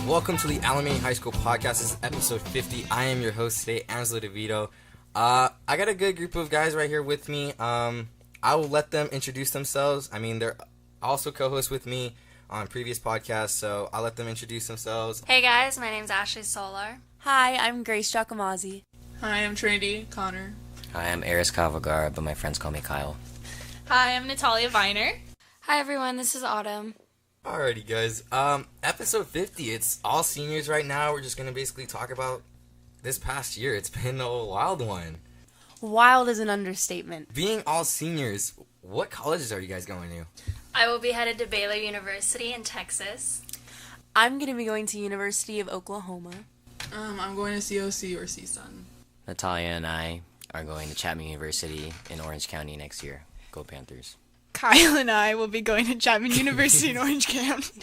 Welcome to the Alamany High School Podcast. This is episode 50. I am your host today, Angelo DeVito. I got a good group of guys right here with me. I will let them introduce themselves. I mean, they're also co-hosts with me on previous podcasts, so I'll let them introduce themselves. Hey guys, my name's Ashley Solar. Hi, I'm Grace Giacomazzi. Hi, I'm Trinity Connor. Hi, I'm Vergara, but my friends call me Kyle. Hi, I'm Natalia Vajnar. Hi everyone, this is Autumn. Alrighty guys, episode 50, it's all seniors right now. We're just going to basically talk about this past year. It's been a wild one. Wild is an understatement. Being all seniors, what colleges are you guys going to? I will be headed to Baylor University in Texas. I'm going to be going to University of Oklahoma. I'm going to COC or CSUN. Natalia and I are going to Chapman University in Orange County next year. Go Panthers. Kyle and I will be going to Chapman University in Orange County.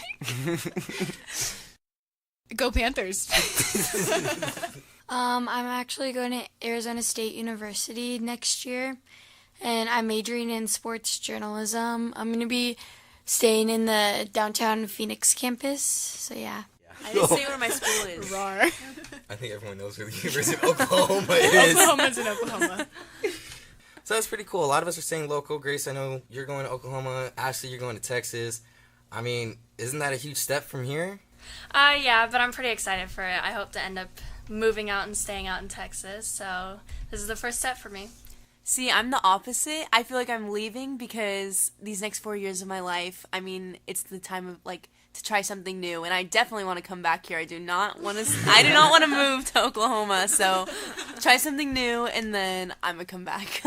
Go Panthers. I'm actually going to Arizona State University next year, and I'm majoring in sports journalism. I'm going to be staying in the downtown Phoenix campus, so yeah. I didn't say where my school is. Rar. I think everyone knows where the University of Oklahoma is. Oklahoma's in Oklahoma. So that's pretty cool. A lot of us are saying local. Grace, I know you're going to Oklahoma. Ashley, you're going to Texas. I mean, isn't that a huge step from here? Yeah, but I'm pretty excited for it. I hope to end up moving out and staying out in Texas, so this is the first step for me. See, I'm the opposite. I feel like I'm leaving because these next 4 years of my life, I mean, it's the time of, to try something new, and I definitely want to come back here. I do not want to move to Oklahoma, so try something new, and then I'm going to come back.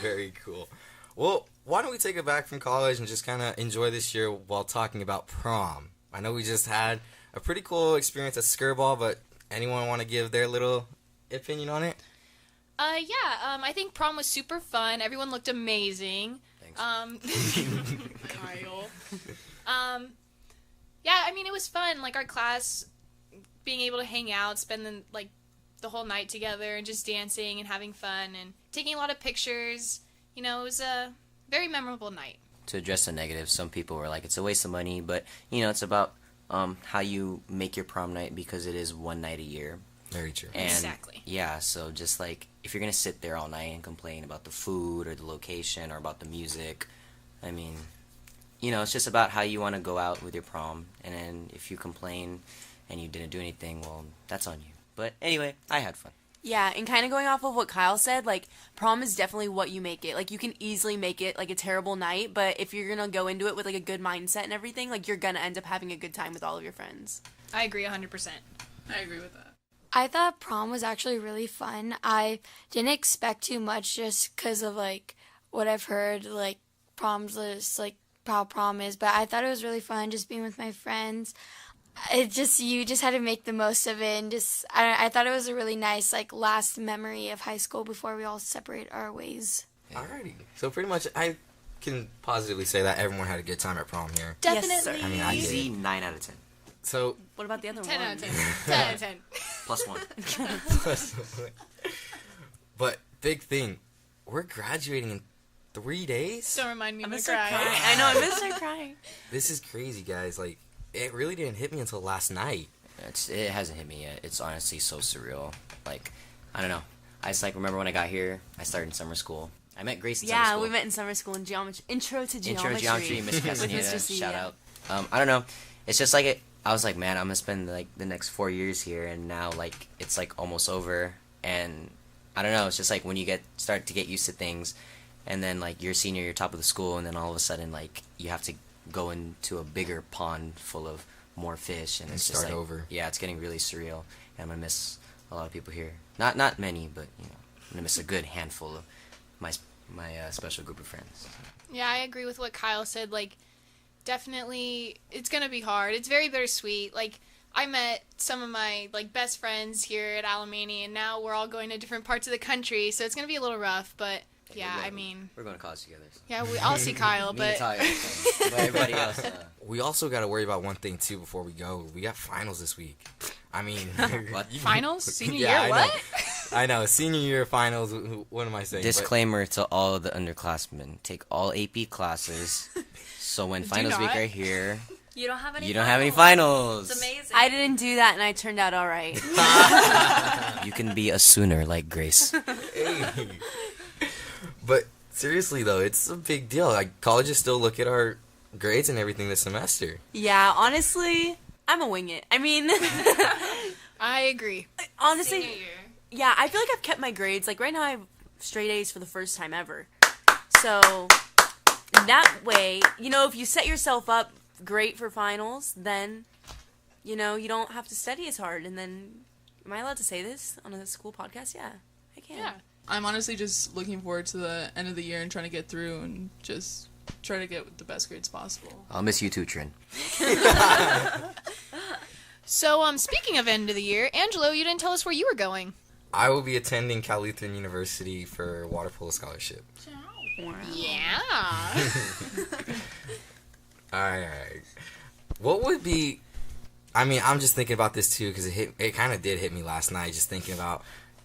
Very cool. Well, why don't we take it back from college and just kind of enjoy this year while talking about prom? I know we just had a pretty cool experience at Skirball, but anyone want to give their little opinion on it? I think prom was super fun. Everyone looked amazing. Thanks. Kyle. Yeah, I mean, it was fun. Our class being able to hang out, spend the whole night together and just dancing and having fun and taking a lot of pictures. It was a very memorable night. To address the negatives, some people were like, it's a waste of money, but, it's about how you make your prom night because it is one night a year. Very true. And, exactly. Yeah, so just if you're going to sit there all night and complain about the food or the location or about the music, I mean, it's just about how you want to go out with your prom. And then if you complain and you didn't do anything, well, that's on you. But anyway, I had fun. Yeah, and kind of going off of what Kyle said, prom is definitely what you make it. You can easily make it, a terrible night, but if you're going to go into it with, a good mindset and everything, you're going to end up having a good time with all of your friends. I agree 100%. I agree with that. I thought prom was actually really fun. I didn't expect too much just because of, what I've heard, prom's just, how prom is, but I thought it was really fun just being with my friends. You just had to make the most of it, and I thought it was a really nice, last memory of high school before we all separate our ways. Alrighty. So pretty much, I can positively say that everyone had a good time at prom here. Definitely. Yes, sir. I mean, I Easy did. 9 out of 10. So, What about the other 10 one? out of 10. 10 out of 10. Plus 1. but big thing, we're graduating in 3 days? Don't remind me I to miss her cry. crying. I know, I miss her crying. This is crazy, guys. It really didn't hit me until last night. It hasn't hit me yet. It's honestly so surreal. I don't know. I just remember when I got here, I started in summer school. I met Grace in summer school. Yeah, we met in summer school in geometry. Intro to Geometry, Miss With Castaneda, Mr. C, shout yeah. out. I don't know. It's just I was like, man, I'm gonna spend the next 4 years here, and now it's almost over, and I don't know. It's just when you start to get used to things, and then you're senior, you're top of the school, and then all of a sudden you have to go into a bigger pond full of more fish, and it's start just over. Yeah, it's getting really surreal, and I'm gonna miss a lot of people here. Not many, but I'm gonna miss a good handful of my special group of friends. Yeah, I agree with what Kyle said. Definitely, it's gonna be hard. It's very bittersweet. I met some of my best friends here at Alamany, and now we're all going to different parts of the country, so it's gonna be a little rough. But yeah, we're going to college together. So. Yeah, I'll see Kyle, Me but and Tyler, but everybody else. We also got to worry about one thing, too, before we go. We got finals this week. I mean... What? Finals? Senior Yeah, year? I know. What? I know. Senior year finals. What am I saying? Disclaimer to all the underclassmen. Take all AP classes. So when finals week not. are here, You don't have any. You don't have any finals. It's amazing. I didn't do that, and I turned out all right. You can be a Sooner like Grace. Hey. But seriously though, it's a big deal. Like colleges still look at our grades and everything this semester. Yeah, honestly, I'm a wing it. I mean, I agree. honestly, Senior year. yeah, I feel like I've kept my grades. Like right now, I have straight A's for the first time ever. So that way, if you set yourself up great for finals, then you don't have to study as hard. And then, am I allowed to say this on a school podcast? Yeah, I can. Yeah. I'm honestly just looking forward to the end of the year and trying to get through and just try to get the best grades possible. I'll miss you too, Trin. So, speaking of end of the year, Angelo, you didn't tell us where you were going. I will be attending Cal Lutheran University for water polo scholarship. Yeah. Alright. What would be... I mean, I'm just thinking about this too because it kind of did hit me last night just thinking about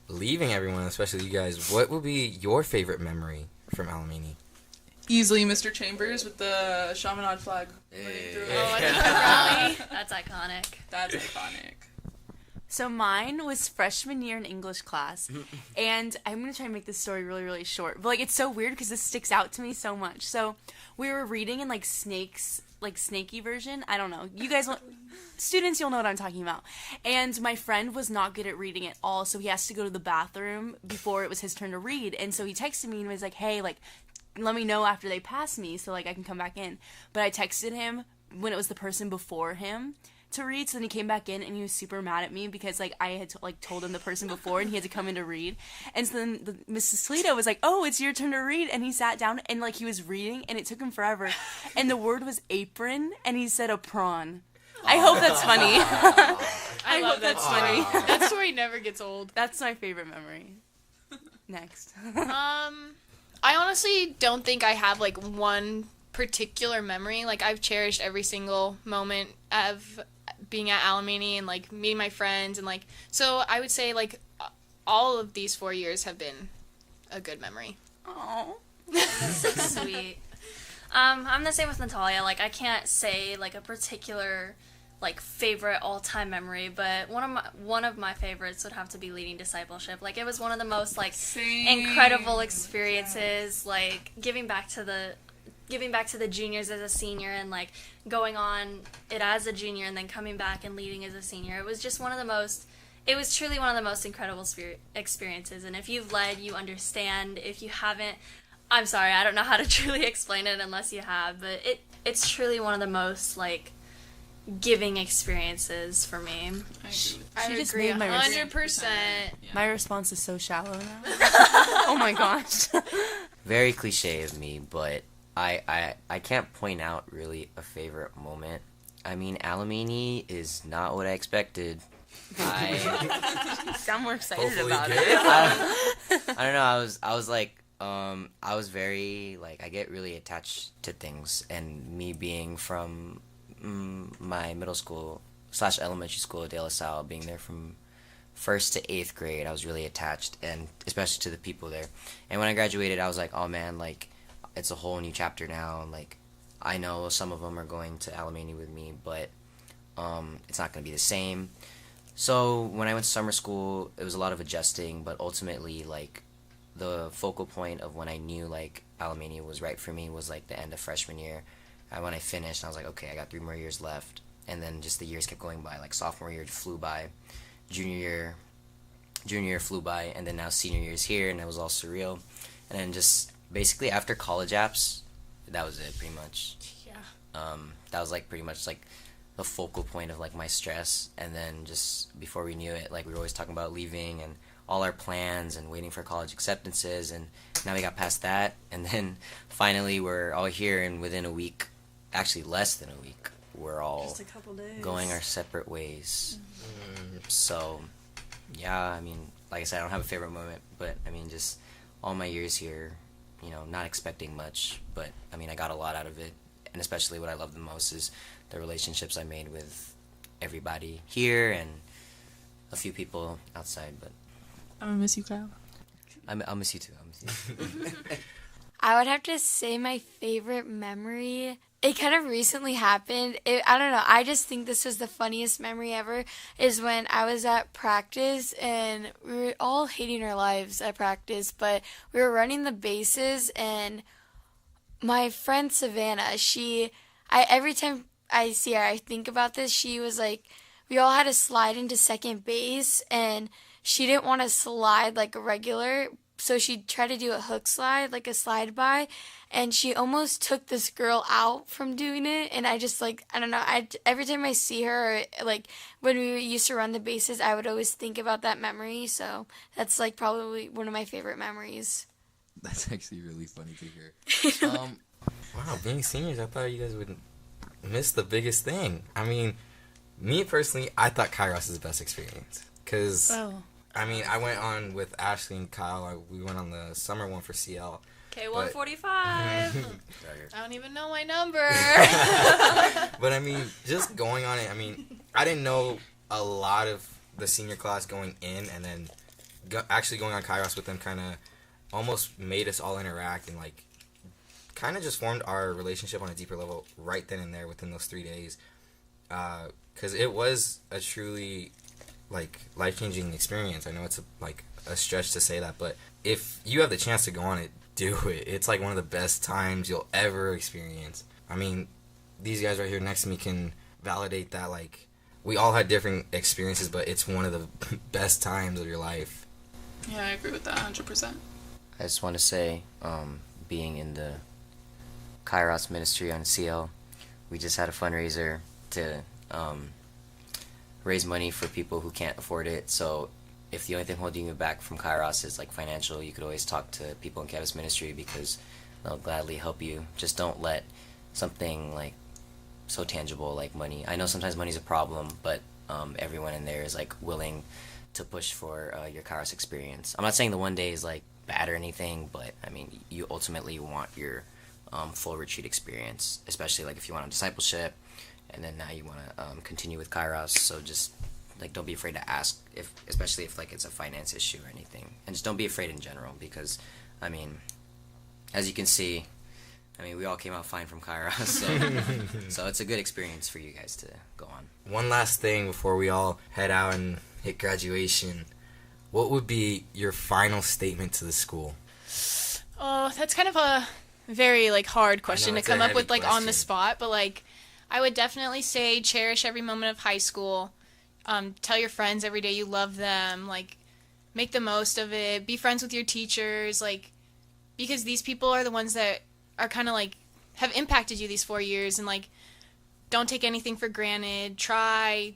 leaving everyone, especially you guys. What would be your favorite memory from Alamany? Easily Mr. Chambers with the Chaminade flag running through it. Oh, I think probably. That's iconic. That's iconic. So mine was freshman year in English class, and I'm going to try and make this story really, really short. But, it's so weird because this sticks out to me so much. So we were reading in, snaky version. I don't know. You guys, students, you'll know what I'm talking about. And my friend was not good at reading at all, so he has to go to the bathroom before it was his turn to read. And so he texted me and was like, hey, let me know after they pass me so, I can come back in. But I texted him when it was the person before him to read, so then he came back in and he was super mad at me because I had told him the person before and he had to come in to read. And so then Mrs. Toledo was like, oh, it's your turn to read, and he sat down and he was reading and it took him forever and the word was apron and he said a prawn. I hope that's funny. I hope that's funny. That story never gets old. That's my favorite memory. Next. I honestly don't think I have one particular memory. I've cherished every single moment of being at Alamany and meeting my friends and so I would say all of these 4 years have been a good memory. Oh, That's so sweet. I'm the same with Natalia. I can't say a particular favorite all-time memory, but one of my favorites would have to be leading discipleship. It was one of the most incredible experiences. Giving back to the juniors as a senior and going on it as a junior and then coming back and leading as a senior. It was just it was truly one of the most incredible experiences. And if you've led, you understand. If you haven't, I'm sorry, I don't know how to truly explain it unless you have, but it's truly one of the most giving experiences for me. I agree with She I just agree made my 100%. my response is so shallow now. Oh my gosh. Very cliche of me, but I can't point out really a favorite moment. I mean, Alamany is not what I expected. You sound more excited Hopefully about good. it. I don't know. I was very I get really attached to things, and me being from my middle school / elementary school, De La Salle, being there from 1st to 8th grade, I was really attached, and especially to the people there. And when I graduated, I was like, oh man, it's a whole new chapter now, and I know some of them are going to Alamany with me, but it's not going to be the same. So when I went to summer school, it was a lot of adjusting, but ultimately the focal point of when I knew Alamany was right for me was the end of freshman year. And when I finished, I was like, okay, I got 3 more years left, and then just the years kept going by. Sophomore year flew by, junior year flew by, and then now senior year is here, and it was all surreal. And then just basically after college apps, that was it pretty much. Yeah. That was pretty much the focal point of my stress. And then just before we knew it, we were always talking about leaving and all our plans and waiting for college acceptances, and now we got past that, and then finally we're all here, and within a week, actually less than a week, we're all Just a couple days. going our separate ways. So yeah, I mean, like I said, I don't have a favorite moment, but I mean, just all my years here, not expecting much, but I mean, I got a lot out of it. And especially what I love the most is the relationships I made with everybody here and a few people outside. But I'm gonna miss you, Kyle. I'll miss you too. I would have to say my favorite memory it kind of recently happened. I don't know. I just think this was the funniest memory ever. Is when I was at practice and we were all hating our lives at practice, but we were running the bases and my friend Savannah, every time I see her, I think about this. She was like, we all had to slide into second base and she didn't want to slide like a regular. So she tried to do a hook slide, like a slide by, and she almost took this girl out from doing it. And I just like, I don't know, every time I see her, like when we used to run the bases, I would always think about that memory. So that's like probably one of my favorite memories. That's actually really funny to hear. Wow, being seniors, I thought you guys would miss the biggest thing. I mean, me personally, I thought Kairos is the best experience. Because... I mean, I went on with Ashley and Kyle. We went on the summer one for CL. Okay, 145. I don't even know my number. But I mean, just going on it, I mean, I didn't know a lot of the senior class going in, and then actually going on Kairos with them kind of almost made us all interact and like kind of just formed our relationship on a deeper level right then and there within those 3 days. Because it was a truly like life-changing experience. I know it's a stretch to say that, but if you have the chance to go on it, do it. It's like one of the best times you'll ever experience. I mean, these guys right here next to me can validate that. Like, we all had different experiences, but it's one of the best times of your life. Yeah, I agree with that 100%. I just want to say, being in the Kairos ministry on CL, we just had a fundraiser to raise money for people who can't afford it. So if the only thing holding you back from Kairos is like financial, you could always talk to people in campus ministry because they'll gladly help you. Just don't let something like so tangible like money. I know sometimes money's a problem, but everyone in there is like willing to push for your Kairos experience. I'm not saying the one day is like bad or anything, but I mean, you ultimately want your full retreat experience, especially like if you want a discipleship. And then now you want to continue with Kairos, so just like don't be afraid to ask, especially if like it's a finance issue or anything, and just don't be afraid in general because, I mean, as you can see, I mean we all came out fine from Kairos, so it's a good experience for you guys to go on. One last thing before we all head out and hit graduation, what would be your final statement to the school? Oh, that's kind of a very like hard question to come up with like on the spot, but like. I would definitely say cherish every moment of high school. Tell your friends every day you love them. Like, make the most of it. Be friends with your teachers. Like, because these people are the ones that are kind of like have impacted you these 4 years. And like, don't take anything for granted. Try,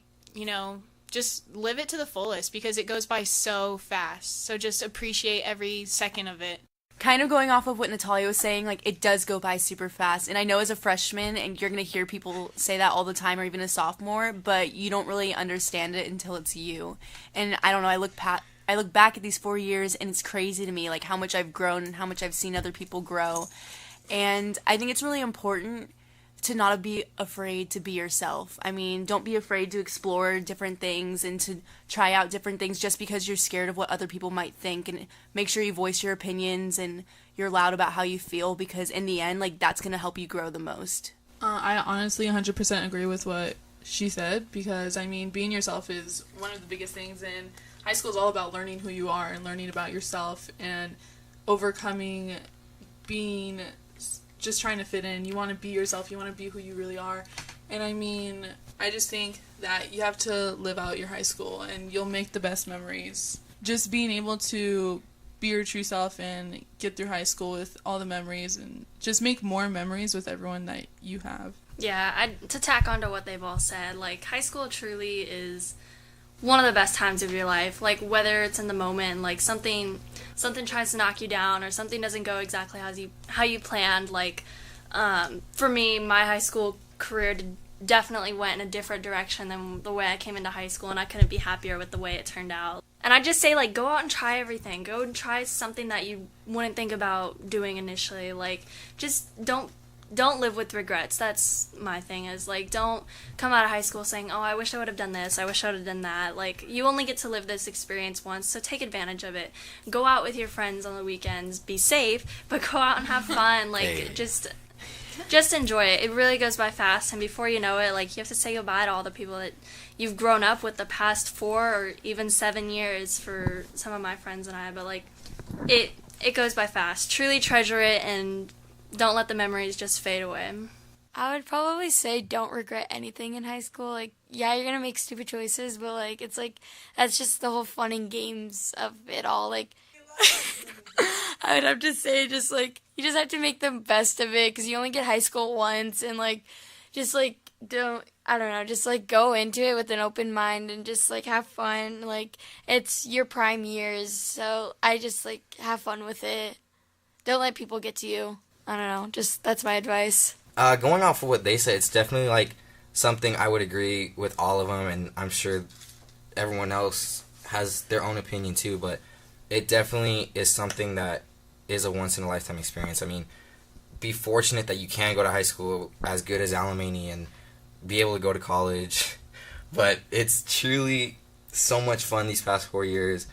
just live it to the fullest because it goes by so fast. So just appreciate every second of it. Kind of going off of what Natalia was saying, like, it does go by super fast. And I know as a freshman, and you're going to hear people say that all the time, or even a sophomore, but you don't really understand it until it's you. And I don't know, I look back at these 4 years, and it's crazy to me, like, how much I've grown and how much I've seen other people grow. And I think it's really important to not be afraid to be yourself. I mean, don't be afraid to explore different things and to try out different things just because you're scared of what other people might think, and make sure you voice your opinions and you're loud about how you feel because in the end, like, that's going to help you grow the most. I honestly 100% agree with what she said because, I mean, being yourself is one of the biggest things, and high school is all about learning who you are and learning about yourself and overcoming being just trying to fit in. You want to be yourself. You want to be who you really are. And I mean, I just think that you have to live out your high school and you'll make the best memories. Just being able to be your true self and get through high school with all the memories and just make more memories with everyone that you have. Yeah, to tack on to what they've all said, like, high school truly is one of the best times of your life. Like, whether it's in the moment, like something tries to knock you down or something doesn't go exactly how you planned. Like, for me, my high school career definitely went in a different direction than the way I came into high school, and I couldn't be happier with the way it turned out. And I just say, like, go out and try everything. Go and try something that you wouldn't think about doing initially. Like, just don't live with regrets. That's my thing, is, like, don't come out of high school saying, oh, I wish I would have done this, I wish I would have done that. Like, you only get to live this experience once, so take advantage of it. Go out with your friends on the weekends, be safe, but go out and have fun. Like, just just enjoy it. It really goes by fast, and before you know it, like, you have to say goodbye to all the people that you've grown up with the past 4 or even 7 years for some of my friends and I, but, like, it goes by fast. Truly treasure it, and don't let the memories just fade away. I would probably say don't regret anything in high school. Like, yeah, you're going to make stupid choices, but, like, it's, like, that's just the whole fun and games of it all. Like, I would have to say just, like, you just have to make the best of it because you only get high school once and, like, just, like, just, like, go into it with an open mind and just, like, have fun. Like, it's your prime years, so I just, like, have fun with it. Don't let people get to you. I don't know. Just, that's my advice. Going off of what they said, it's definitely, like, something I would agree with all of them, and I'm sure everyone else has their own opinion too, but it definitely is something that is a once-in-a-lifetime experience. I mean, be fortunate that you can go to high school as good as Alamany and be able to go to college, but it's truly so much fun these past 4 years.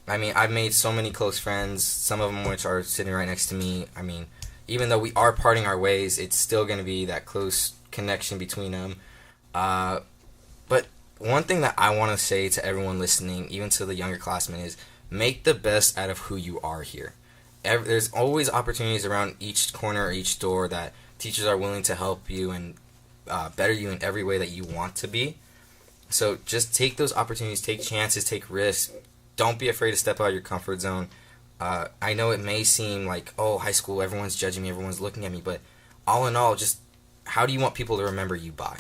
I mean, I've made so many close friends, some of them which are sitting right next to me. I mean, even though we are parting our ways, it's still going to be that close connection between them. But one thing that I want to say to everyone listening, even to the younger classmen, is make the best out of who you are here. There's always opportunities around each corner or each door that teachers are willing to help you and better you in every way that you want to be. So just take those opportunities, take chances, take risks. Don't be afraid to step out of your comfort zone. I know it may seem like, oh, high school, everyone's judging me, everyone's looking at me, but all in all, just how do you want people to remember you by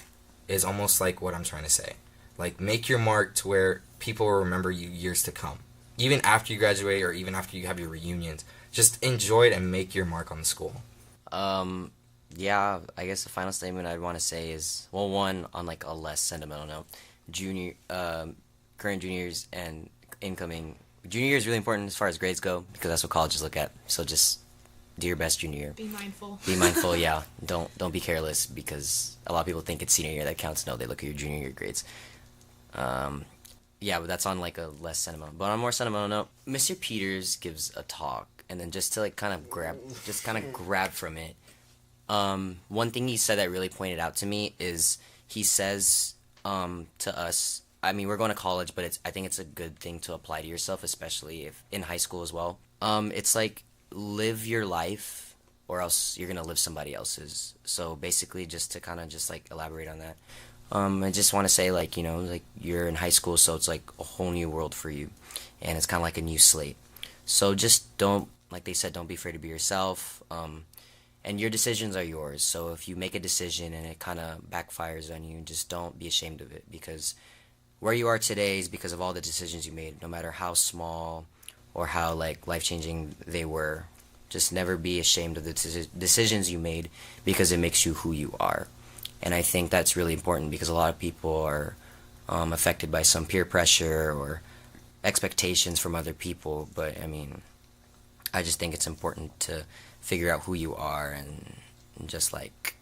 is almost like what I'm trying to say. Like, make your mark to where people will remember you years to come. Even after you graduate or even after you have your reunions, just enjoy it and make your mark on the school. Yeah, I guess the final statement I'd want to say is, well, one, on like a less sentimental note, current juniors and incoming. Junior year is really important as far as grades go because that's what colleges look at. So just do your best junior year. Be mindful. Be mindful, yeah. Don't be careless because a lot of people think it's senior year that counts. No, they look at your junior year grades. Yeah, but that's on like a less sentimental. But on a more sentimental note, Mr. Peters gives a talk, and then just to like kind of grab from it. One thing he said that really pointed out to me is he says to us, I mean, we're going to college, but I think it's a good thing to apply to yourself, especially if in high school as well. It's like, live your life or else you're going to live somebody else's. So basically, just to kind of just like elaborate on that. I just want to say, like, you know, like you're in high school, so it's like a whole new world for you. And it's kind of like a new slate. So just don't, like they said, don't be afraid to be yourself. And your decisions are yours. So if you make a decision and it kind of backfires on you, just don't be ashamed of it because where you are today is because of all the decisions you made, no matter how small or how like life-changing they were. Just never be ashamed of the decisions you made because it makes you who you are. And I think that's really important because a lot of people are affected by some peer pressure or expectations from other people. But I mean, I just think it's important to figure out who you are and just like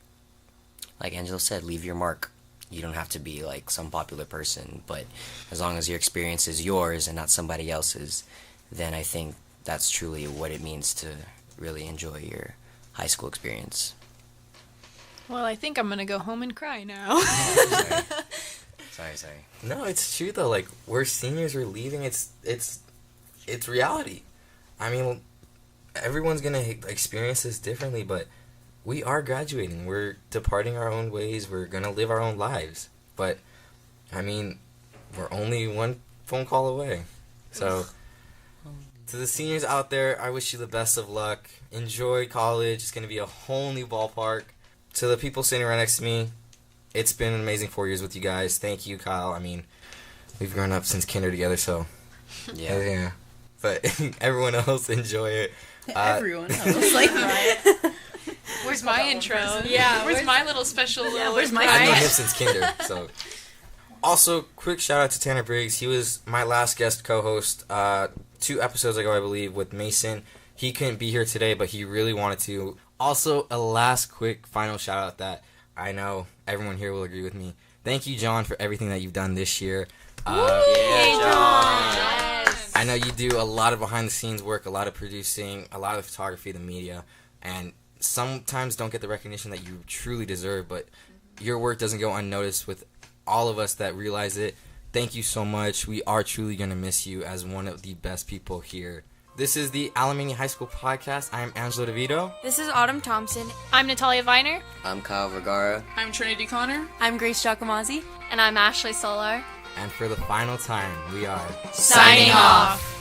Angelo said, leave your mark. You don't have to be like some popular person, but as long as your experience is yours and not somebody else's, then I think that's truly what it means to really enjoy your high school experience. Well, I think I'm going to go home and cry now. Sorry. No, it's true though. Like, we're seniors, we're leaving. It's reality. I mean, everyone's gonna experience this differently, but we are graduating. We're departing our own ways. We're gonna live our own lives. But I mean, we're only one phone call away. So, to the seniors out there, I wish you the best of luck. Enjoy college. It's gonna be a whole new ballpark. To the people sitting right next to me, it's been an amazing 4 years with you guys. Thank you, Kyle. I mean, we've grown up since kinder together, so yeah. But everyone else, enjoy it. Everyone else, like Where's my intro? Yeah, where's my little special little... where's my I've known him since kinder, so... Also, quick shout out to Tanner Briggs. He was my last guest co-host 2 episodes ago, I believe, with Mason. He couldn't be here today, but he really wanted to. Also, a last quick final shout out that I know everyone here will agree with me. Thank you, John, for everything that you've done this year. Yeah, John! Yes. I know you do a lot of behind-the-scenes work, a lot of producing, a lot of photography, the media, and sometimes don't get the recognition that you truly deserve, but your work doesn't go unnoticed with all of us that realize it. Thank you so much. We are truly going to miss you as one of the best people here. This is the Alamany High School Podcast. I am Angelo DeVito. This is Autumn Thompson. I'm Natalia Vajnar. I'm Kyle Vergara. I'm Trinity Connor. I'm Grace Giacomazzi. And I'm Ashley Solar. And for the final time, we are Signing off.